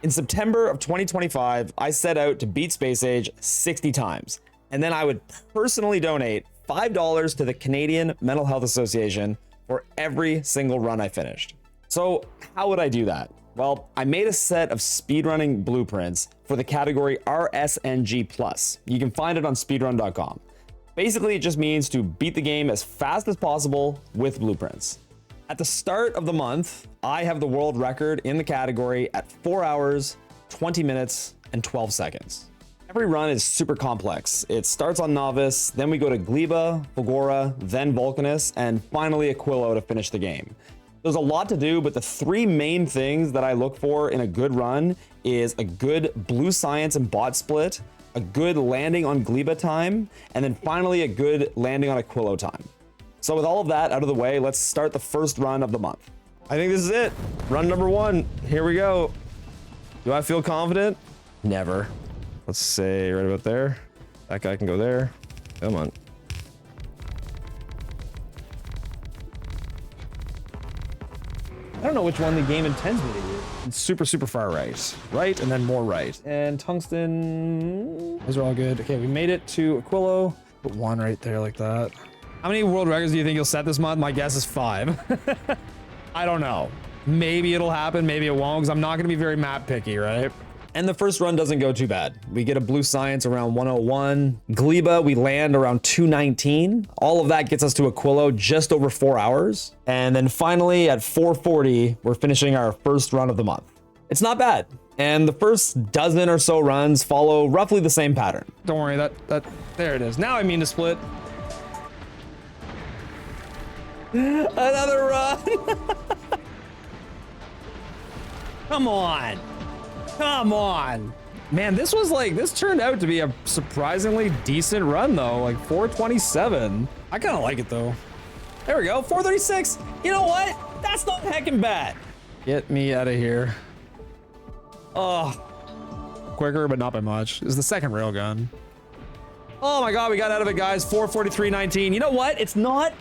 In September of 2025, I set out to beat Space Age 60 times, and then I would personally donate $5 to the Canadian Mental Health Association for every single run I finished. So how would I do that? Well, I made a set of speedrunning blueprints for the category RSNG+. You can find it on speedrun.com. Basically, it just means to beat the game as fast as possible with blueprints. At the start of the month, I have the world record in the category at 4 hours, 20 minutes, and 12 seconds. Every run is super complex. It starts on Novice, then we go to Gleba, Fulgora, then Vulcanus, and finally Aquillo to finish the game. There's a lot to do, but the three main things that I look for in a good run is a good blue science and bot split, a good landing on Gleba time, and then finally a good landing on Aquillo time. So with all of that out of the way, let's start the first run of the month. I think this is it. Run number 1. Here we go. Do I feel confident? Never. Let's say right about there. That guy can go there. Come on. I don't know which one the game intends me to do. It's super, super far right. Right, and then more right. And tungsten, those are all good. Okay, we made it to Aquillo. Put 1 right there like that. How many world records do you think you'll set this month? My guess is 5. I don't know. Maybe it'll happen, maybe it won't, because I'm not gonna be very map picky, right? And the first run doesn't go too bad. We get a blue science around 101. Gleba, we land around 219. All of that gets us to Aquillo just over 4 hours. And then finally at 440, we're finishing our first run of the month. It's not bad. And the first dozen or so runs follow roughly the same pattern. Don't worry, there it is. Now I mean to split. Another run. Come on. Come on. Man, this turned out to be a surprisingly decent run though, like 427. I kind of like it though. There we go, 436. You know what? That's not heckin' bad. Get me out of here. Oh, quicker, but not by much. This is the second railgun. Oh my God, we got out of it, guys. 443.19. You know what? It's not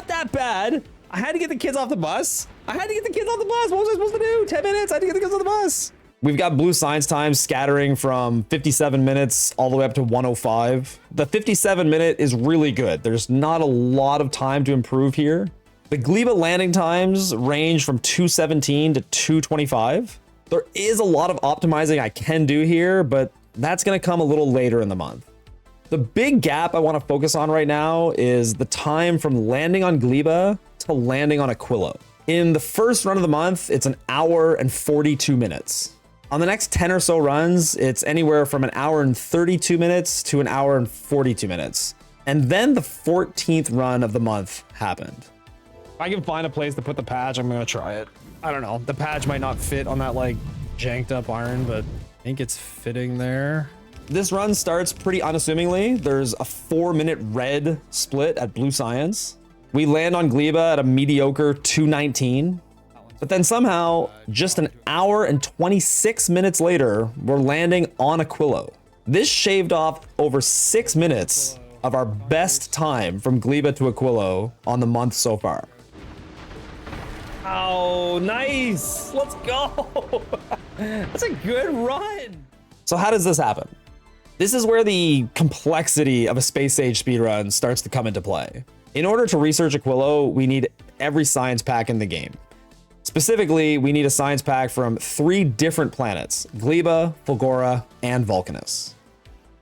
that bad. I had to get the kids off the bus. What was I supposed to do? 10 minutes, I had to get the kids off the bus. We've got blue science time scattering from 57 minutes all the way up to 105. The 57 minute is really good. There's not a lot of time to improve here. The Gleba landing times range from 217 to 225. There is a lot of optimizing I can do here, but that's gonna come a little later in the month. The big gap I wanna focus on right now is the time from landing on Gleba to landing on Aquillo. In the first run of the month, it's 1 hour and 42 minutes. On the next 10 or so runs, it's anywhere from 1 hour and 32 minutes to 1 hour and 42 minutes. And then the 14th run of the month happened. If I can find a place to put the patch, I'm gonna try it. I don't know, the patch might not fit on that like janked up iron, but I think it's fitting there. This run starts pretty unassumingly. There's a 4-minute red split at blue science. We land on Gleba at a mediocre 219. But then somehow, just 1 hour and 26 minutes later, we're landing on Aquillo. This shaved off over 6 minutes of our best time from Gleba to Aquillo on the month so far. Oh, nice. Let's go. That's a good run. So how does this happen? This is where the complexity of a Space Age speedrun starts to come into play. In order to research Aquillo, we need every science pack in the game. Specifically, we need a science pack from 3 different planets, Gleba, Fulgora, and Vulcanus.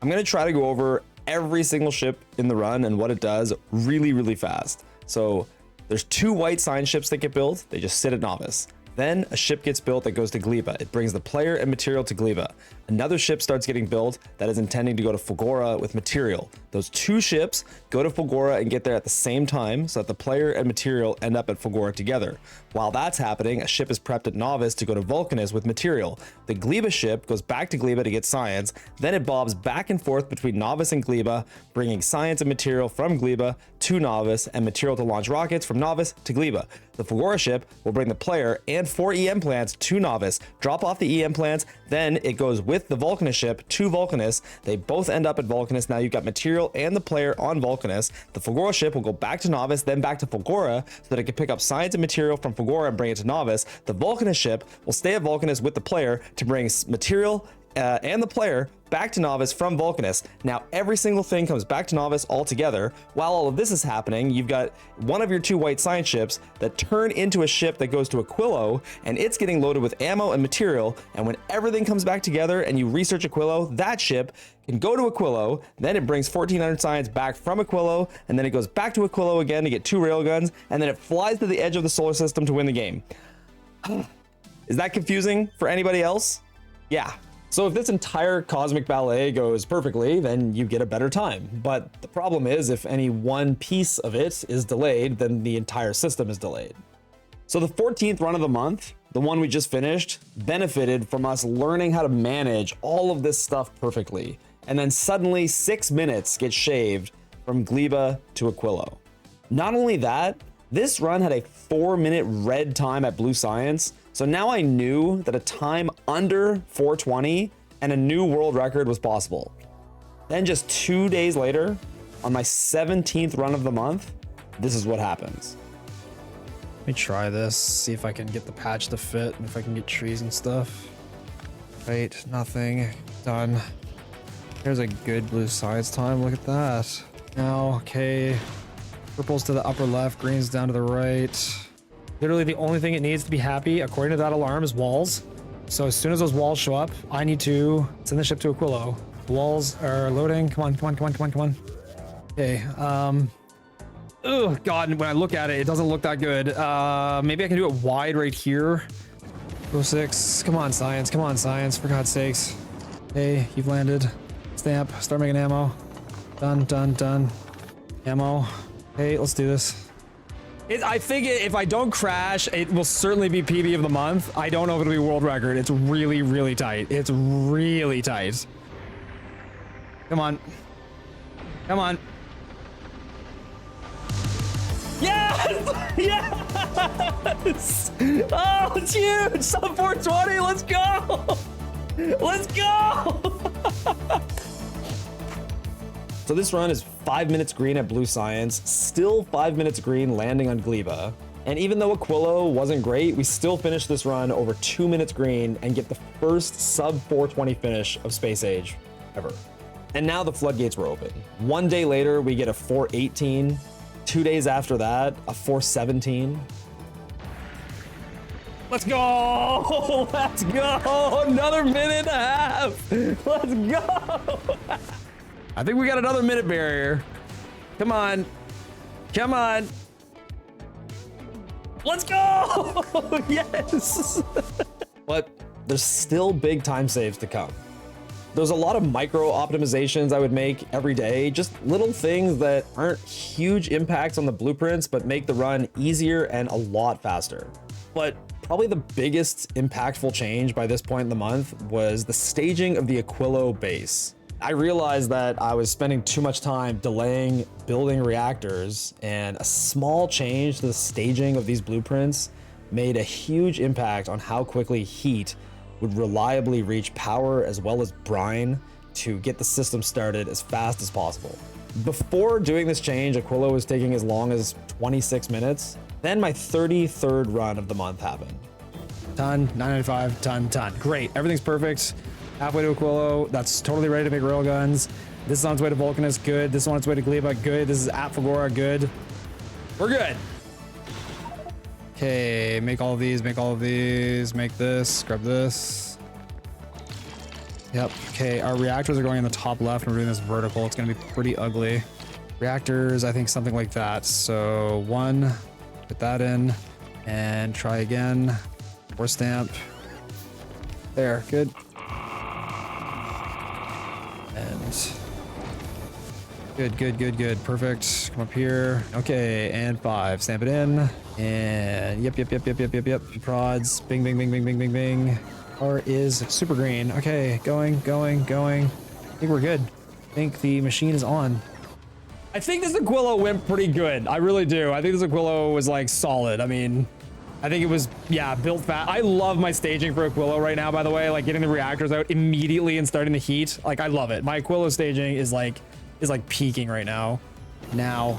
I'm gonna try to go over every single ship in the run and what it does really, really fast. So there's 2 white science ships that get built. They just sit at Novice. Then a ship gets built that goes to Gleba. It brings the player and material to Gleba. Another ship starts getting built that is intending to go to Fulgora with material. Those 2 ships go to Fulgora and get there at the same time so that the player and material end up at Fulgora together. While that's happening, a ship is prepped at Novice to go to Vulcanus with material. The Gleba ship goes back to Gleba to get science, then it bobs back and forth between Novice and Gleba, bringing science and material from Gleba to Novice and material to launch rockets from Novice to Gleba. The Fagora ship will bring the player and 4 EM plants to Novice, drop off the EM plants, then it goes with the Vulcanus ship to Vulcanus. They both end up at Vulcanus. Now you've got material and the player on Vulcanus. The Fagora ship will go back to Novice, then back to Fagora, so that it can pick up science and material from Fagora and bring it to Novice. The Vulcanus ship will stay at Vulcanus with the player to bring material and the player back to Novice from Vulcanus. Now every single thing comes back to Novice all together. While all of this is happening, you've got one of your 2 white science ships that turn into a ship that goes to Aquillo, and it's getting loaded with ammo and material. And when everything comes back together and you research Aquillo, that ship can go to Aquillo, then it brings 1400 science back from Aquillo, and then it goes back to Aquillo again to get 2 railguns, and then it flies to the edge of the solar system to win the game. Is that confusing for anybody else? Yeah. So if this entire cosmic ballet goes perfectly, then you get a better time. But the problem is, if any one piece of it is delayed, then the entire system is delayed. So the 14th run of the month, the one we just finished, benefited from us learning how to manage all of this stuff perfectly. And then suddenly 6 minutes get shaved from Gleba to Aquillo. Not only that, this run had a 4-minute red time at Blue Science. So now I knew that a time under 420 and a new world record was possible. Then just 2 days later, on my 17th run of the month, this is what happens. Let me try this, see if I can get the patch to fit and if I can get trees and stuff. Right, nothing, done. There's a good Blue Science time, look at that. Now, okay, purple's to the upper left, green's down to the right. Literally the only thing it needs to be happy, according to that alarm, is walls. So as soon as those walls show up, I need to send the ship to Aquillo. Walls are loading. Come on, come on, come on, come on, come on. Okay, oh God, when I look at it, it doesn't look that good. Maybe I can do it wide right here. 06, come on science, for God's sakes. Hey, you've landed. Stamp, start making ammo. Done, done, done. Ammo. Hey, let's do this. I think if I don't crash, it will certainly be PB of the month. I don't know if it'll be world record. It's really, really tight. It's really tight. Come on. Come on. Yes! Yes! Oh, it's huge! Sub 420, let's go! Let's go! So this run is 5 minutes green at Blue Science, still 5 minutes green landing on Gleba. And even though Aquillo wasn't great, we still finished this run over 2 minutes green and get the first sub 420 finish of Space Age ever. And now the floodgates were open. 1 day later, we get a 418. 2 days after that, a 417. Let's go! Let's go! Another minute and a half! Let's go! I think we got another minute barrier. Come on. Come on. Let's go! Yes! But there's still big time saves to come. There's a lot of micro optimizations I would make every day, just little things that aren't huge impacts on the blueprints, but make the run easier and a lot faster. But probably the biggest impactful change by this point in the month was the staging of the Aquillo base. I realized that I was spending too much time delaying building reactors, and a small change to the staging of these blueprints made a huge impact on how quickly heat would reliably reach power as well as brine to get the system started as fast as possible. Before doing this change, Aquillo was taking as long as 26 minutes. Then my 33rd run of the month happened. Ton, 995, ton. Great, everything's perfect. Halfway to Aquillo, that's totally ready to make railguns. This is on its way to Vulcanus, good. This is on its way to Gleba, good. This is at Fagora, good. We're good. Okay, make all of these, make this, grab this. Yep, okay, our reactors are going in the top left, and we're doing this vertical. It's gonna be pretty ugly. Reactors, I think something like that. So 1, put that in, and try again. 4 stamp. There, good. And good. Perfect. Come up here. Okay, and 5. Stamp it in. And yep. Prods. Bing. Power is super green. Okay, going. I think we're good. I think the machine is on. I think this Aquillo went pretty good. I really do. I think this Aquillo was like solid. I mean, I think it was, yeah, built fat. I love my staging for Aquillo right now, by the way, like getting the reactors out immediately and starting the heat. Like, I love it. My Aquillo staging is like peaking right now. Now,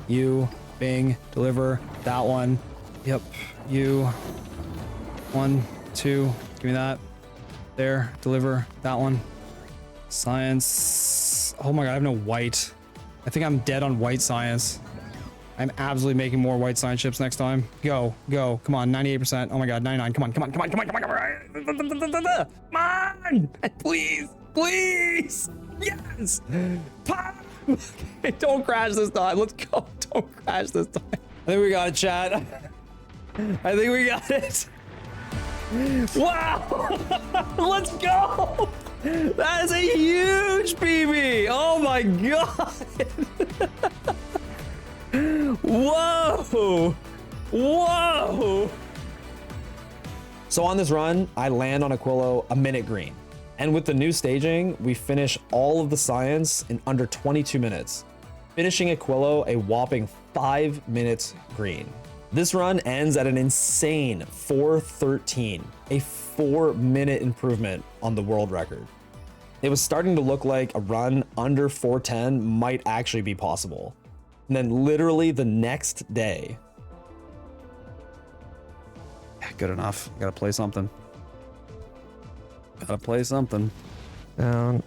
you, Bing, deliver that one. Yep, you, 1, 2, give me that. There, deliver that one. Science. Oh my God, I have no white. I think I'm dead on white science. I'm absolutely making more white science chips next time. Go. Come on, 98%. Oh my God, 99. Come on. Come on! Please. Yes! Okay, don't crash this time. Let's go. Don't crash this time. I think we got it, chat. I think we got it. Wow! Let's go! That is a huge PB! Oh my God! Whoa! So on this run, I land on Aquillo a minute green. And with the new staging, we finish all of the science in under 22 minutes, finishing Aquillo a whopping 5 minutes green. This run ends at an insane 4:13, a 4-minute improvement on the world record. It was starting to look like a run under 4:10 might actually be possible. And then literally the next day. Good enough. Gotta play something. Down,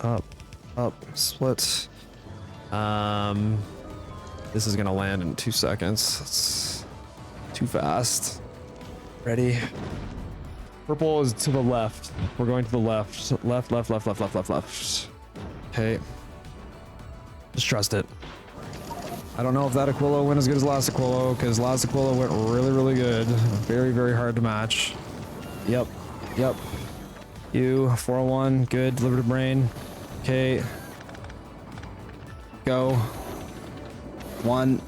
up, split. This is gonna land in 2 seconds. It's too fast. Ready? Purple is to the left. We're going to the left. Left. Okay. Just trust it. I don't know if that Aquillo went as good as last Aquillo, because last Aquillo went really good. Very hard to match. Yep. You, 401, good, deliver to brain. Okay. Go. 1.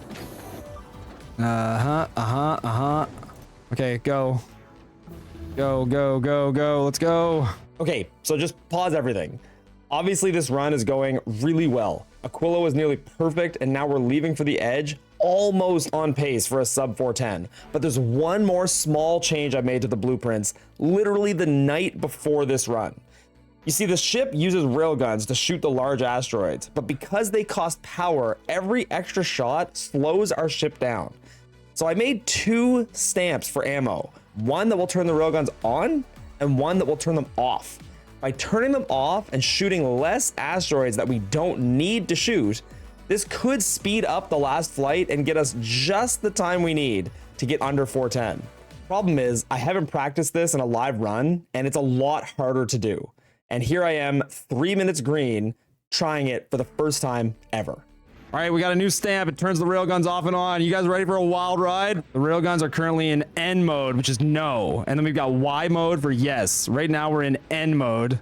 Okay, go. Go, let's go. Okay, so just pause everything. Obviously this run is going really well. Aquillo is nearly perfect, and now we're leaving for the edge, almost on pace for a sub 410. But there's one more small change I made to the blueprints, literally the night before this run. You see, the ship uses railguns to shoot the large asteroids, but because they cost power, every extra shot slows our ship down. So I made 2 stamps for ammo, one that will turn the railguns on and one that will turn them off. By turning them off and shooting less asteroids that we don't need to shoot, this could speed up the last flight and get us just the time we need to get under 410. Problem is, I haven't practiced this in a live run, and it's a lot harder to do. And here I am, 3 minutes green, trying it for the first time ever. All right, we got a new stamp. It turns the railguns off and on. You guys ready for a wild ride? The railguns are currently in N mode, which is no. And then we've got Y mode for yes. Right now we're in N mode,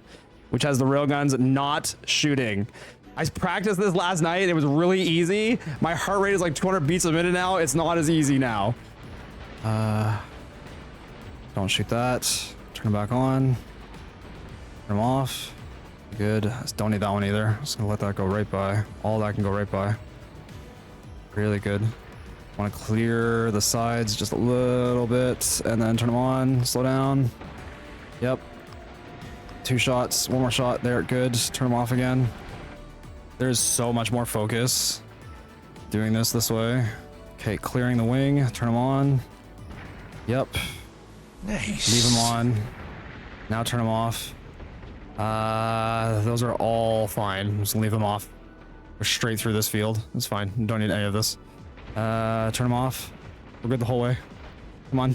which has the railguns not shooting. I practiced this last night. It was really easy. My heart rate is like 200 beats a minute now. It's not as easy now. Don't shoot that. Turn it back on. Turn them off. Good. Don't need that one either. Just gonna let that go right by. All that can go right by. Really good. Want to clear the sides just a little bit and then turn them on. Slow down. Yep. 2 shots. 1 more shot. There. Good. Turn them off again. There's so much more focus doing this way. Okay, clearing the wing. Turn them on. Yep. Nice. Leave them on. Now turn them off. Those are all fine. Just leave them off. We're straight through this field. It's fine. Don't need any of this. Turn them off. We're good the whole way. Come on.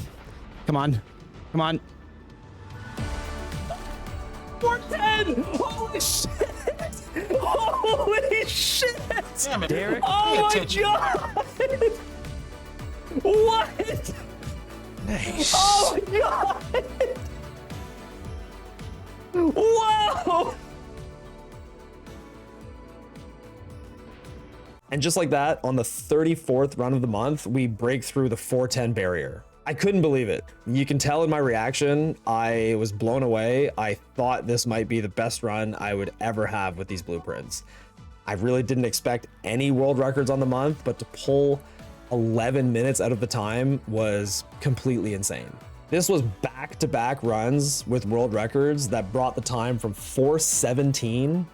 410! Holy shit! Holy shit! Damn it, Derek. Oh my god! What? Nice. Oh my god! Whoa! And just like that, on the 34th run of the month, we break through the 410 barrier. I couldn't believe it. You can tell in my reaction, I was blown away. I thought this might be the best run I would ever have with these blueprints. I really didn't expect any world records on the month, but to pull 11 minutes out of the time was completely insane. This was back-to-back runs with world records that brought the time from 4:17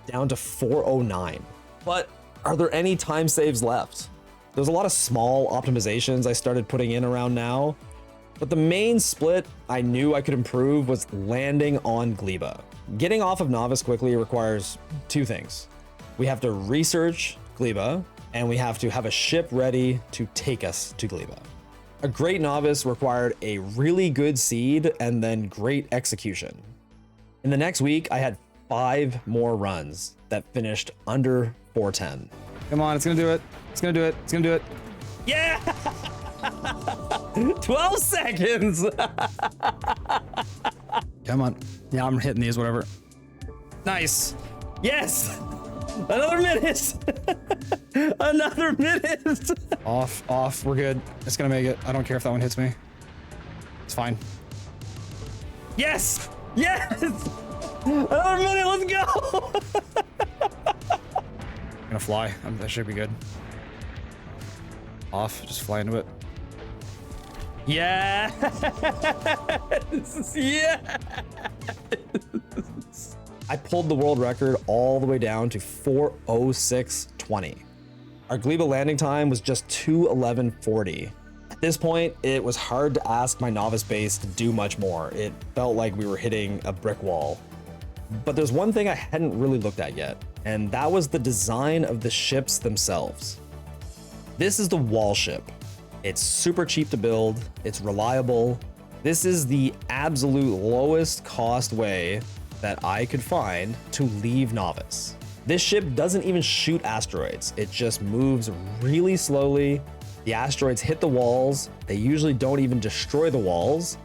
down to 4:09. But are there any time saves left? There's a lot of small optimizations I started putting in around now, but the main split I knew I could improve was landing on Gleba. Getting off of Novice quickly requires two things. We have to research Gleba, and we have to have a ship ready to take us to Gleba. A great Novice required a really good seed and then great execution. In the next week, I had 5 more runs that finished under 410. Come on, it's gonna do it. It's gonna do it. It's gonna do it. Yeah! 12 seconds! Come on. Yeah, I'm hitting these, whatever. Nice. Yes! Another minute! Another minute! Off, we're good. It's gonna make it. I don't care if that one hits me. It's fine. Yes! Yes! Another minute, let's go! I'm gonna fly. That should be good. Off, just fly into it. Yeah! Yeah! I pulled the world record all the way down to 4:06:20. Our Gleba landing time was just 2:11:40. At this point, it was hard to ask my novice base to do much more. It felt like we were hitting a brick wall. But there's one thing I hadn't really looked at yet, and that was the design of the ships themselves. This is the wall ship. It's super cheap to build, it's reliable. This is the absolute lowest cost way that I could find to leave Novice. This ship doesn't even shoot asteroids. It just moves really slowly. The asteroids hit the walls. They usually don't even destroy the walls.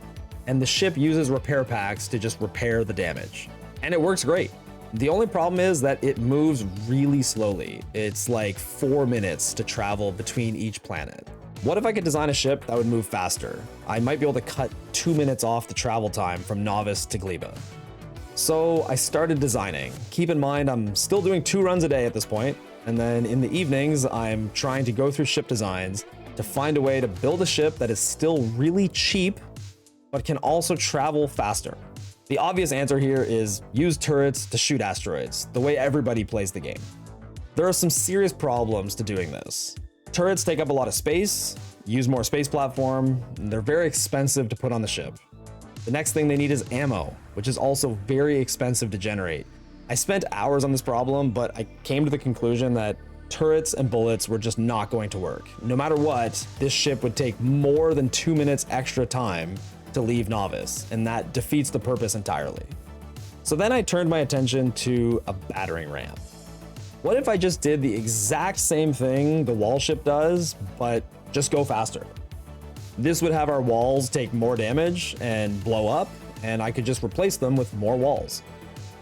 And the ship uses repair packs to just repair the damage. And it works great. The only problem is that it moves really slowly. It's like 4 minutes to travel between each planet. What if I could design a ship that would move faster? I might be able to cut 2 minutes off the travel time from Novice to Gleba. So I started designing. Keep in mind, I'm still doing 2 runs a day at this point, and then in the evenings, I'm trying to go through ship designs to find a way to build a ship that is still really cheap, but can also travel faster. The obvious answer here is use turrets to shoot asteroids, the way everybody plays the game. There are some serious problems to doing this. Turrets take up a lot of space, use more space platform, and they're very expensive to put on the ship. The next thing they need is ammo, which is also very expensive to generate. I spent hours on this problem, but I came to the conclusion that turrets and bullets were just not going to work. No matter what, this ship would take more than 2 minutes extra time to leave Novice, and that defeats the purpose entirely. So then I turned my attention to a battering ram. What if I just did the exact same thing the wall ship does, but just go faster? This would have our walls take more damage and blow up, and I could just replace them with more walls.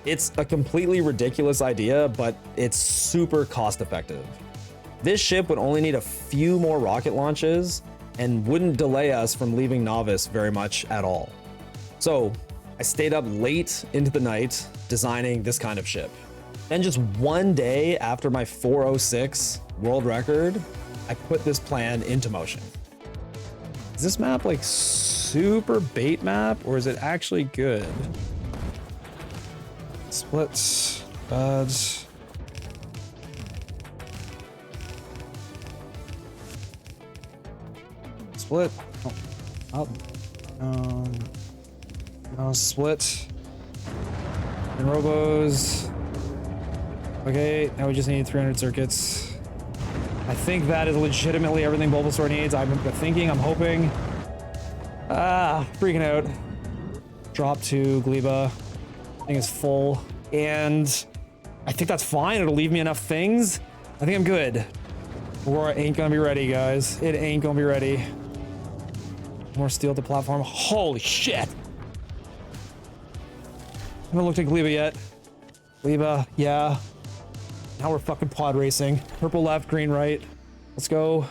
It's a completely ridiculous idea, but it's super cost effective. This ship would only need a few more rocket launches and wouldn't delay us from leaving Novice very much at all. So I stayed up late into the night designing this kind of ship. Then just one day after my 4:06 world record, I put this plan into motion. Is this map like super bait map, or is it actually good? Splits, buds. Split. Oh, no, split. And robos. Okay, now we just need 300 circuits. I think that is legitimately everything Bulbasaur needs. I'm thinking, I'm hoping. Freaking out. Drop to Gleba. Thing is full. And I think that's fine. It'll leave me enough things. I think I'm good. Aurora ain't gonna be ready, guys. It ain't gonna be ready. More steel to platform. Holy shit! I haven't looked at Gleba yet. Gleba, yeah. Now we're fucking pod racing. Purple left, green right. Let's go.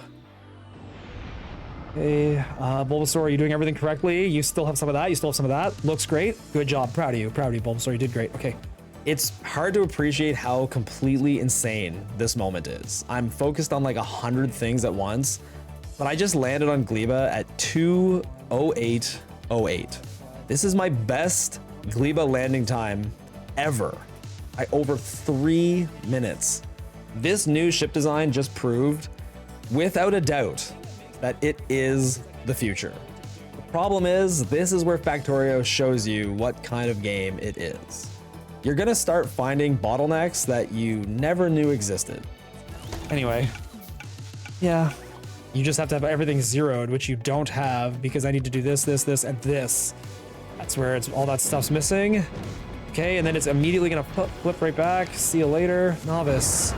Okay, Bulbasaur, are you doing everything correctly? You still have some of that. You still have some of that. Looks great. Good job. Proud of you. Proud of you, Bulbasaur. You did great. Okay. It's hard to appreciate how completely insane this moment is. I'm focused on like 100 things at once, but I just landed on Gleba at 2:08:08. This is my best Gleba landing time ever by over 3 minutes. This new ship design just proved, without a doubt, that it is the future. The problem is, this is where Factorio shows you what kind of game it is. You're gonna start finding bottlenecks that you never knew existed. Anyway, yeah, you just have to have everything zeroed, which you don't have because I need to do this, this, this, and this. That's where it's all that stuff's missing. Okay, and then it's immediately gonna flip right back. See you later, novice.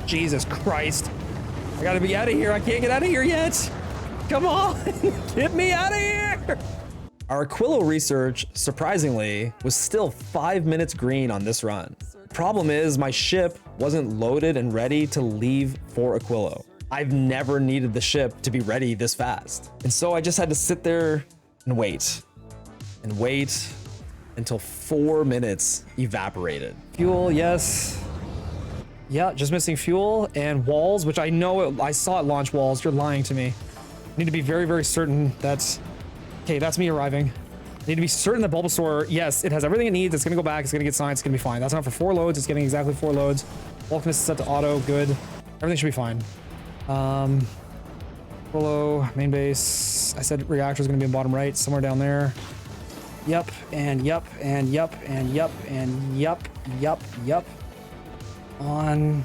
Jesus Christ. I gotta be out of here. I can't get out of here yet. Come on, get me out of here. Our Aquillo research, surprisingly, was still 5 minutes green on this run. Problem is, my ship wasn't loaded and ready to leave for Aquillo. I've never needed the ship to be ready this fast. And so I just had to sit there and wait until 4 minutes evaporated. Fuel, yes. Yeah, just missing fuel and walls, which I know I saw it launch walls. You're lying to me. Need to be very, very certain that's... Okay, that's me arriving. Need to be certain that Bulbasaur, yes, it has everything it needs. It's gonna go back, it's gonna get signed, it's gonna be fine. That's not for 4 loads, it's getting exactly 4 loads. Vulcanus is set to auto, good. Everything should be fine. Below, main base. I said reactor's gonna be in bottom right, somewhere down there. Yup, and yup, and yup, and yup, and yup, yup, yup. On.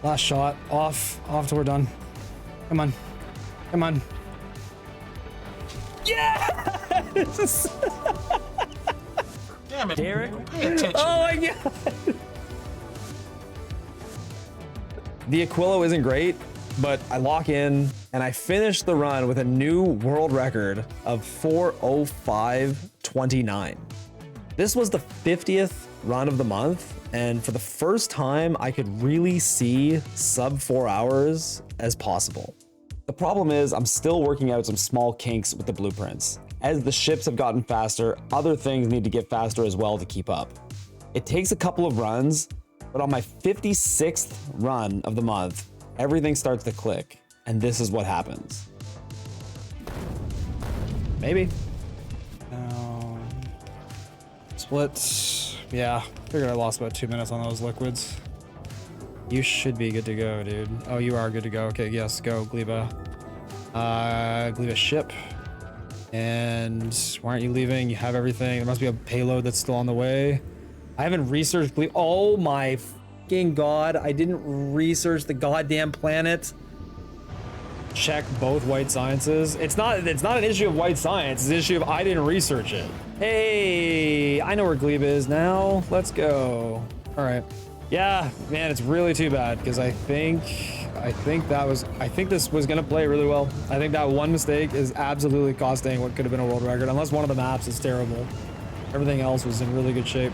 Last shot, off till we're done. Come on. Come on. Yes! Damn it, Derek. Pay attention. Oh my god! The Aquillo isn't great, but I lock in and I finish the run with a new world record of 4:05:29. This was the 50th run of the month, and for the first time, I could really see sub 4 hours as possible. The problem is I'm still working out some small kinks with the blueprints. As the ships have gotten faster, other things need to get faster as well to keep up. It takes a couple of runs, but on my 56th run of the month, everything starts to click, and this is what happens. Maybe. Split. Yeah, figured I lost about 2 minutes on those liquids. You should be good to go, dude. Oh, you are good to go. Okay, yes, go, Gleba. Gleba ship. And why aren't you leaving? You have everything. There must be a payload that's still on the way. I haven't researched Gleba. Oh my fucking god, I didn't research the goddamn planet. Check both white sciences. It's not an issue of white science, it's an issue of I didn't research it. Hey, I know where Gleba is now. Let's go. All right. Yeah, man, it's really too bad because I think this was gonna play really well. I think that one mistake is absolutely costing what could have been a world record, unless one of the maps is terrible. Everything else was in really good shape.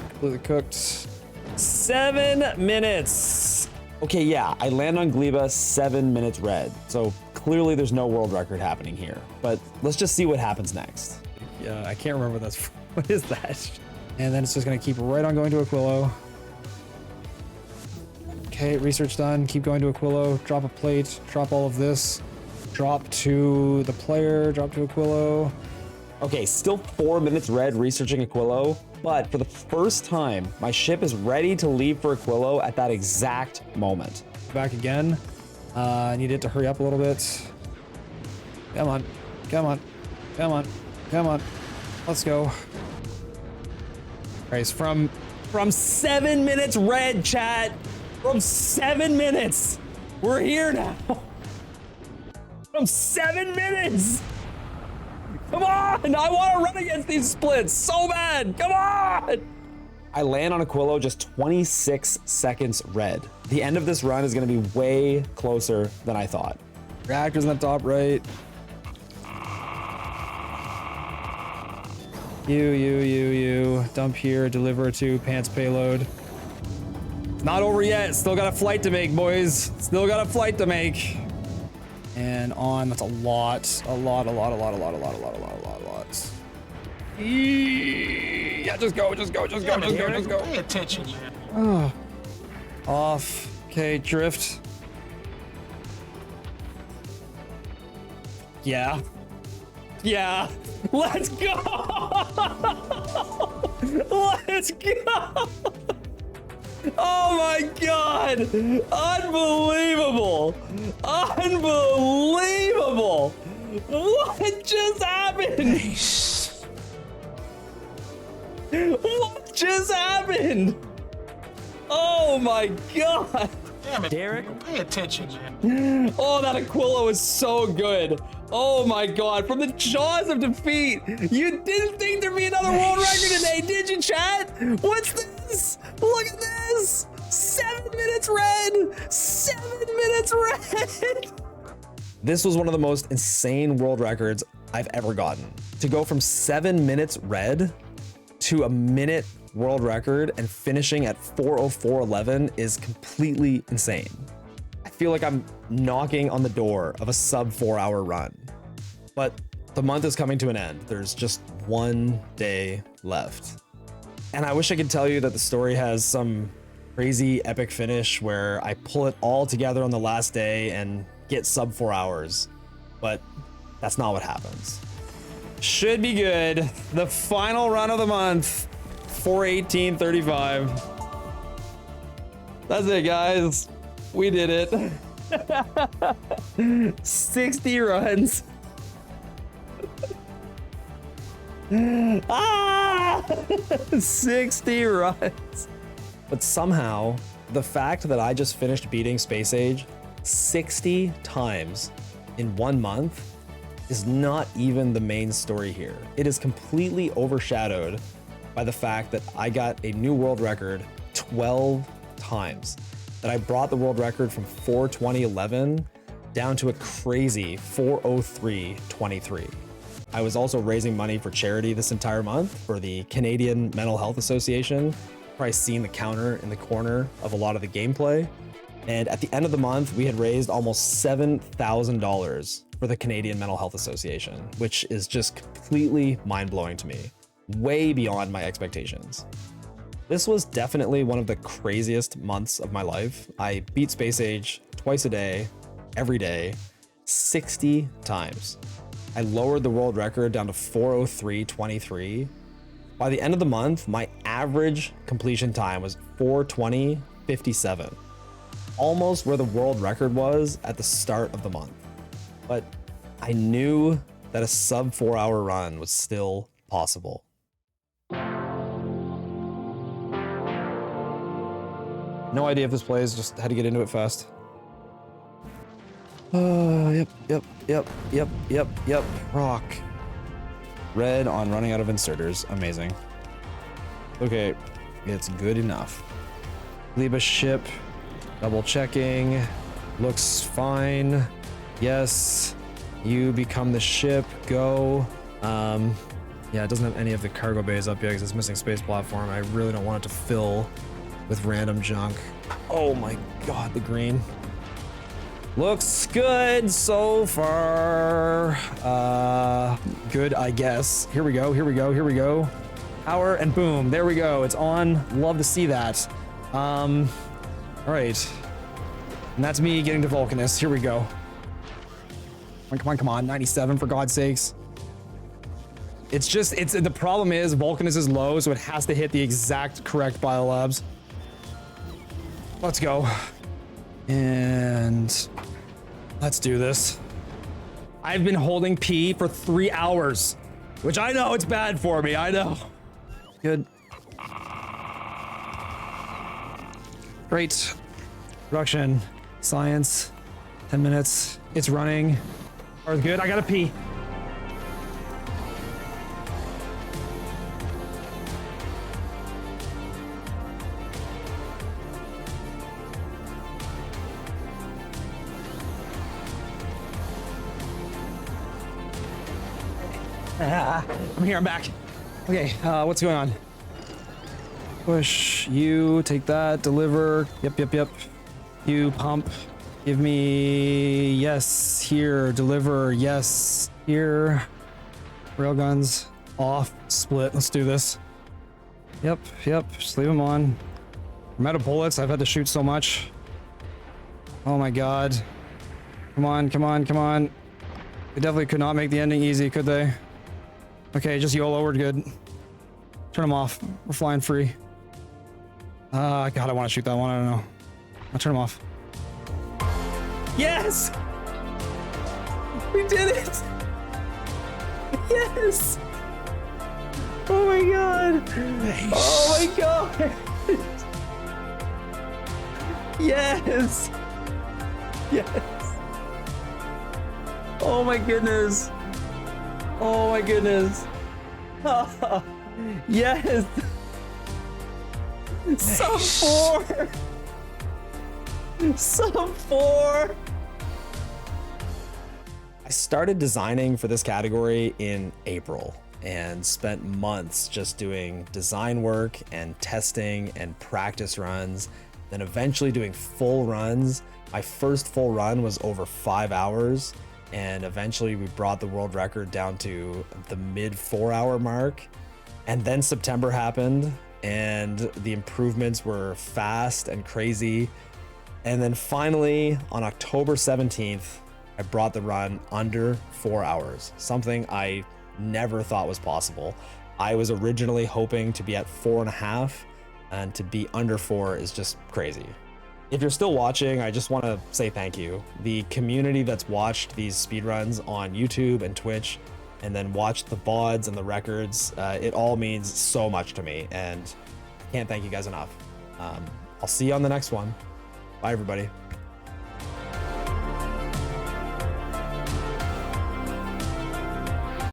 Completely cooked. 7 minutes. Okay, yeah, I land on Gleba 7 minutes red, so clearly there's no world record happening here. But let's just see what happens next. Yeah, I can't remember what that's. What is that? And then it's just gonna keep right on going to Aquillo. Okay, research done. Keep going to Aquillo. Drop a plate. Drop all of this. Drop to the player. Drop to Aquillo. Okay, still 4 minutes red researching Aquillo, but for the first time, my ship is ready to leave for Aquillo at that exact moment. Back again. I need it to hurry up a little bit. Come on. Come on. Come on. Come on. Let's go. Guys, from 7 minutes red, chat. From 7 minutes. We're here now. From 7 minutes. Come on! I want to run against these splits so bad! Come on! I land on Aquillo just 26 seconds red. The end of this run is going to be way closer than I thought. Reactor's in the top right. You. Dump here, deliver to pants payload. It's not over yet. Still got a flight to make, boys. Still got a flight to make. And on, that's a lot. A lot. Yeah, just go. Pay attention, man. Off. Okay, drift. Yeah. Yeah. Let's go. Let's go. Oh my God. Unbelievable. Unbelievable. What just happened? Nice. What just happened? Oh my God. Damn it, Derek. Pay attention, man. Oh, that Aquillo is so good. Oh my God. From the jaws of defeat. You didn't think there'd be another world record today, did you, chat? What's this? Look at this. 7 minutes red. 7 minutes red. This was one of the most insane world records I've ever gotten. To go from 7 minutes red to a minute world record and finishing at 4:04:11 is completely insane. I feel like I'm knocking on the door of a sub 4-hour run. But the month is coming to an end. There's just 1 day left. And I wish I could tell you that the story has some crazy epic finish where I pull it all together on the last day and get sub 4 hours. But that's not what happens. Should be good. The final run of the month, 4:18:35. That's it, guys. We did it. 60 runs. Ah! 60 runs. But somehow, the fact that I just finished beating Space Age 60 times in 1 month is not even the main story here. It is completely overshadowed by the fact that I got a new world record 12 times. That I brought the world record from 4:20:11 down to a crazy 4:03:23. I was also raising money for charity this entire month for the Canadian Mental Health Association. Probably seen the counter in the corner of a lot of the gameplay. And at the end of the month, we had raised almost $7,000 for the Canadian Mental Health Association, which is just completely mind-blowing to me. Way beyond my expectations. This was definitely one of the craziest months of my life. I beat Space Age twice a day, every day, 60 times. I lowered the world record down to 4:03:23. By the end of the month, my average completion time was 4:20:57. Almost where the world record was at the start of the month. But I knew that a sub 4-hour run was still possible. No idea if this plays, just had to get into it fast. Yep. Rock. Red on running out of inserters. Amazing. Okay, it's good enough. Leave a ship. Double checking. Looks fine. Yes. You become the ship. Go. Yeah, it doesn't have any of the cargo bays up yet because it's missing space platform. I really don't want it to fill with random junk. Oh my God, the green. Looks good so far. Good, I guess. Here we go. Power and boom, there we go. It's on. Love to see that. All right. And that's me getting to Vulcanus. Here we go. Come on. 97 for God's sakes. The problem is Vulcanus is low, so it has to hit the exact correct biolabs. Let's go. And let's do this. I've been holding P for 3 hours, which I know it's bad for me. I know. Good. Great. Production. Science. 10 minutes. It's running. Are good. I got a P. I'm here, I'm back. Okay, what's going on? Push, you, take that, deliver. Yep. You, pump. Give me, yes, here, deliver, yes, here. Railguns, off, split, let's do this. Yep, just leave them on. I'm out of bullets, I've had to shoot so much. Oh my god. Come on. They definitely could not make the ending easy, could they? Okay, just YOLO, we're good. Turn them off, we're flying free. God, I want to shoot that one, I don't know. I'll turn them off. Yes! We did it! Yes! Oh my god! Nice. Oh my god! Yes! Yes! Oh my goodness! Oh my goodness! Yes! Sub 4! Sub 4! I started designing for this category in April and spent months just doing design work and testing and practice runs, then eventually doing full runs. My first full run was over 5 hours, and eventually we brought the world record down to the mid 4-hour mark. And then September happened and the improvements were fast and crazy. And then finally on October 17th, I brought the run under 4 hours, something I never thought was possible. I was originally hoping to be at 4.5, and to be under 4 is just crazy. If you're still watching, I just want to say thank you. The community that's watched these speedruns on YouTube and Twitch, and then watched the VODs and the records, it all means so much to me, and I can't thank you guys enough. I'll see you on the next one. Bye, everybody.